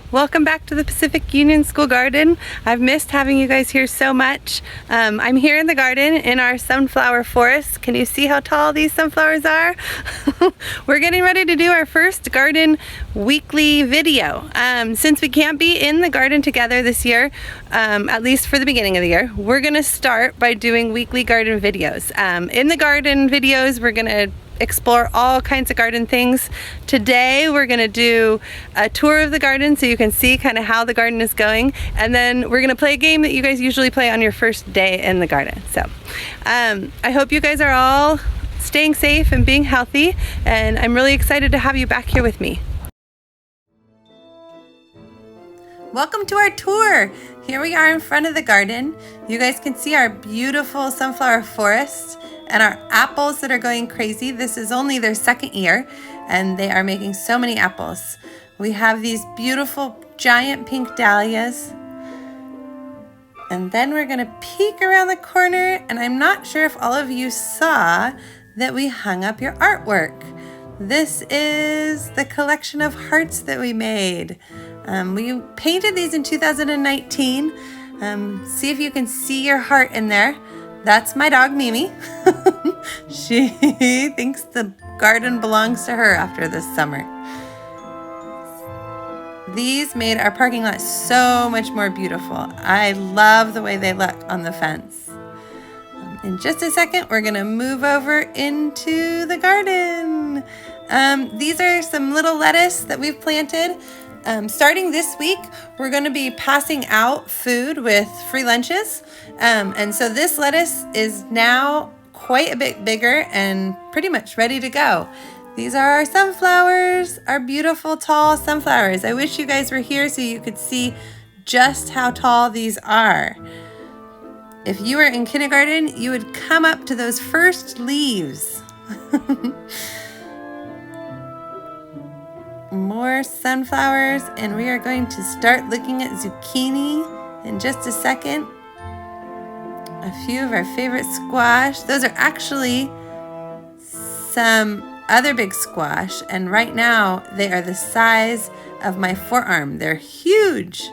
Welcome back to the Pacific Union School Garden. I've missed having you guys here so much. I'm here in the garden in our sunflower forest. Can you see how tall these sunflowers are? We're getting ready to do our first garden weekly video. Since we can't be in the garden together this year, at least for the beginning of the year, we're gonna start by doing weekly garden videos. In the garden videos, we're gonna explore all kinds of garden things. Today we're going to do a tour of the garden so you can see kind of how the garden is going, and then we're going to play a game that you guys usually play on your first day in the garden. So I hope you guys are all staying safe and being healthy, and I'm really excited to have you back here with me. Welcome to our tour. Here we are in front of the garden. You guys can see our beautiful sunflower forest and our apples that are going crazy. This is only their second year and they are making so many apples. We have these beautiful giant pink dahlias. And then we're gonna peek around the corner, and I'm not sure if all of you saw that we hung up your artwork. This is the collection of hearts that we made. We painted these in 2019. See if you can see your heart in there. That's my dog, Mimi. She thinks the garden belongs to her after this summer. These made our parking lot so much more beautiful. I love the way they look on the fence. In just a second, we're gonna move over into the garden. These are some little lettuce that we've planted. Starting this week, we're going to be passing out food with free lunches. And so this lettuce is now quite a bit bigger and pretty much ready to go. These are our sunflowers, our beautiful tall sunflowers. I wish you guys were here so you could see just how tall these are. If you were in kindergarten, you would come up to those first leaves. More sunflowers, and we are going to start looking at zucchini in just a second. A few of our favorite squash. Those are actually some other big squash, and right now they are the size of my forearm. They're huge.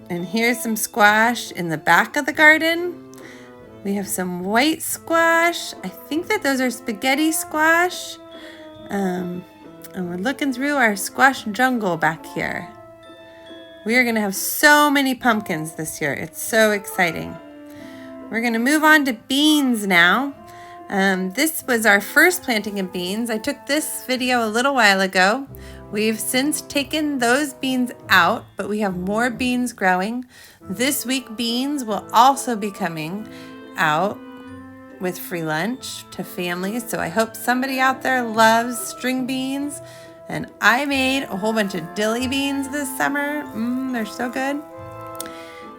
And here's some squash in the back of the garden. We have some white squash. I think that those are spaghetti squash. And we're looking through our squash jungle back here. We are gonna have so many pumpkins this year. It's so exciting. We're gonna move on to beans now. This was our first planting of beans. I took this video a little while ago. We've since taken those beans out, but we have more beans growing. This week, beans will also be coming out with free lunch to families. So I hope somebody out there loves string beans. And I made a whole bunch of dilly beans this summer. They're so good.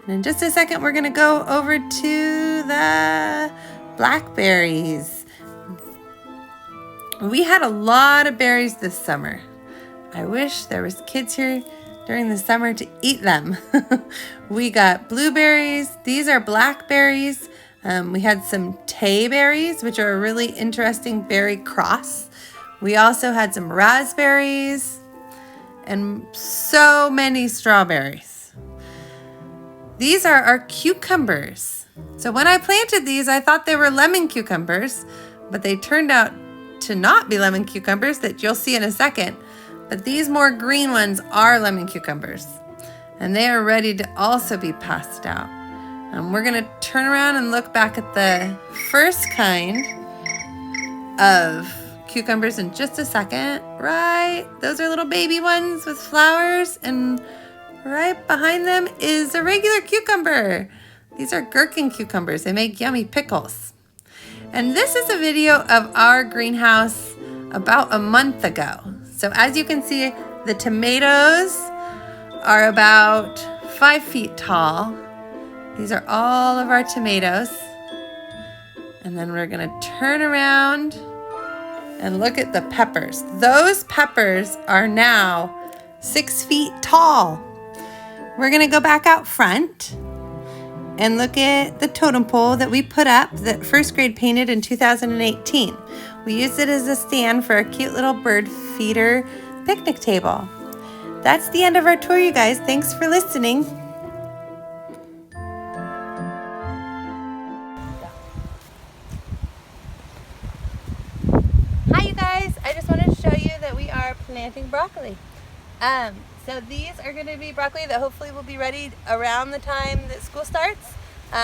And in just a second, we're gonna go over to the blackberries. We had a lot of berries this summer. I wish there was kids here during the summer to eat them. We got blueberries. These are blackberries. We had some tay berries, which are a really interesting berry cross. We also had some raspberries and so many strawberries. These are our cucumbers. So when I planted these, I thought they were lemon cucumbers, but they turned out to not be lemon cucumbers that you'll see in a second. But these more green ones are lemon cucumbers, and they are ready to also be passed out. We're gonna turn around and look back at the first kind of cucumbers in just a second. Right, those are little baby ones with flowers, and right behind them is a regular cucumber. These are gherkin cucumbers. They make yummy pickles. And this is a video of our greenhouse about a month ago. So as you can see, the tomatoes are about 5 feet tall. These are all of our tomatoes. And then we're gonna turn around and look at the peppers. Those peppers are now 6 feet tall. We're gonna go back out front and look at the totem pole that we put up that first grade painted in 2018. We used it as a stand for a cute little bird feeder picnic table. that's the end of our tour, you guys. Thanks for listening. Hi, you guys. I just wanted to show you that we are planting broccoli. So these are going to be broccoli that hopefully will be ready around the time that school starts,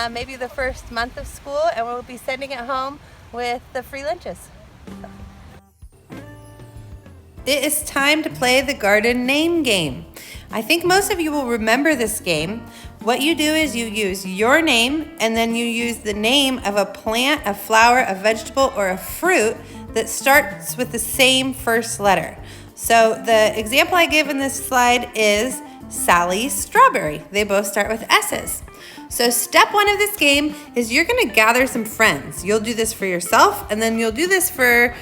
maybe the first month of school, and we'll be sending it home with the free lunches. It is time to play the garden name game. I think most of you will remember this game. What you do is you use your name and then you use the name of a plant, a flower, a vegetable, or a fruit that starts with the same first letter. So the example I give in this slide is Sally's strawberry. They both start with S's. So step one of this game is you're gonna gather some friends. You'll do this for yourself, and then you'll do this for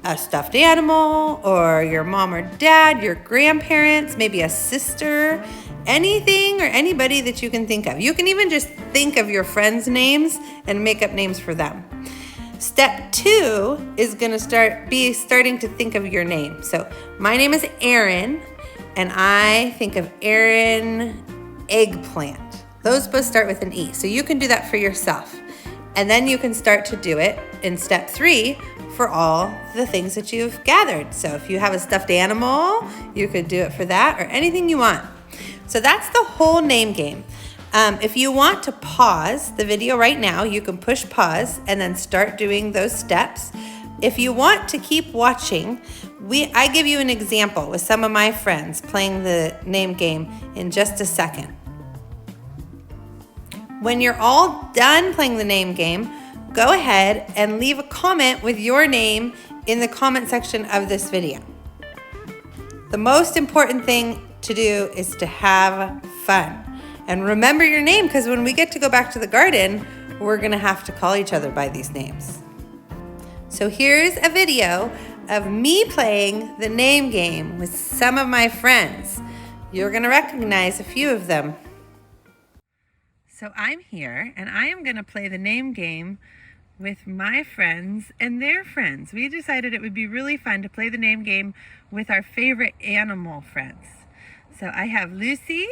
a stuffed animal or your mom or dad, your grandparents, maybe a sister, anything or anybody that you can think of. You can even just think of your friends' names and make up names for them. Step two is going to starting to think of your name. So my name is Erin, and I think of Erin eggplant. Those both start with an E, so you can do that for yourself. And then you can start to do it in step three for all the things that you've gathered. So if you have a stuffed animal, you could do it for that, or anything you want. So that's the whole name game. If you want to pause the video right now, you can push pause and then start doing those steps. If you want to keep watching, I give you an example with some of my friends playing the name game in just a second. When you're all done playing the name game, go ahead and leave a comment with your name in the comment section of this video. The most important thing to do is to have fun. And remember your name, because when we get to go back to the garden, we're gonna have to call each other by these names. So here's a video of me playing the name game with some of my friends. You're gonna recognize a few of them. So I'm here, and I am gonna play the name game with my friends and their friends. We decided it would be really fun to play the name game with our favorite animal friends. So I have Lucy,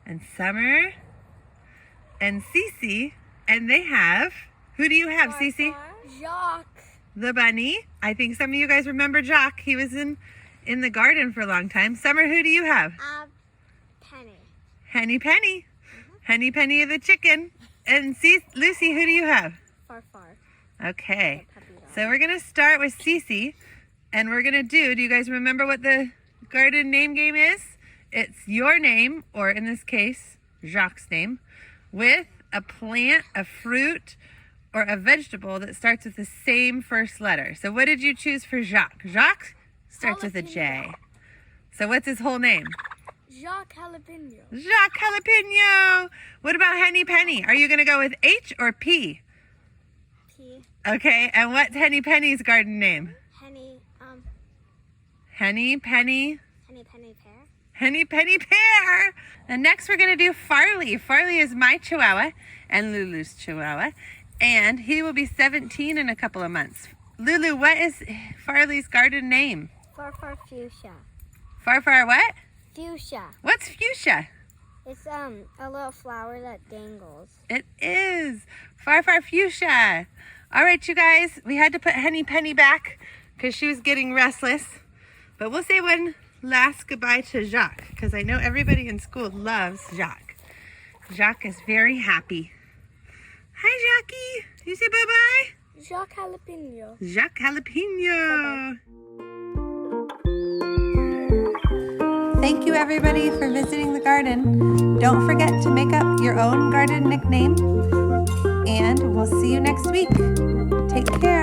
and Summer, and Cece, and they have, who do you have, Cece? Jacques. The bunny. I think some of you guys remember Jacques. He was in the garden for a long time. Summer, who do you have? Penny. Henny Penny. Henny Penny the chicken. And Lucy, who do you have? Farfar. Okay. So we're going to start with Cece, and we're going to do you guys remember what the garden name game is? It's your name, or in this case, Jacques' name, with a plant, a fruit, or a vegetable that starts with the same first letter. So what did you choose for Jacques? Jacques starts with a J. So what's his whole name? Jacques Jalapeno. Jacques Jalapeno. What about Henny Penny? Are you going to go with H or P? P. Okay, and what's Henny Penny's garden name? Henny Henny Penny. Henny Penny Pear. Henny Penny Pear. And next we're going to do Farley. Farley is my Chihuahua and Lulu's Chihuahua. And he will be 17 in a couple of months. Lulu, what is Farley's garden name? Farfar Fuchsia. Farfar what? Fuchsia. What's fuchsia? It's a little flower that dangles. It is. Farfar Fuchsia. All right, you guys. We had to put Henny Penny back because she was getting restless. But we'll say one last goodbye to Jacques, because I know everybody in school loves Jacques. Jacques is very happy. Hi, Jackie. You say bye-bye? Jacques Jalapeno. Jacques Jalapeno. Thank you, everybody, for visiting the garden. Don't forget to make up your own garden nickname, and we'll see you next week. Take care.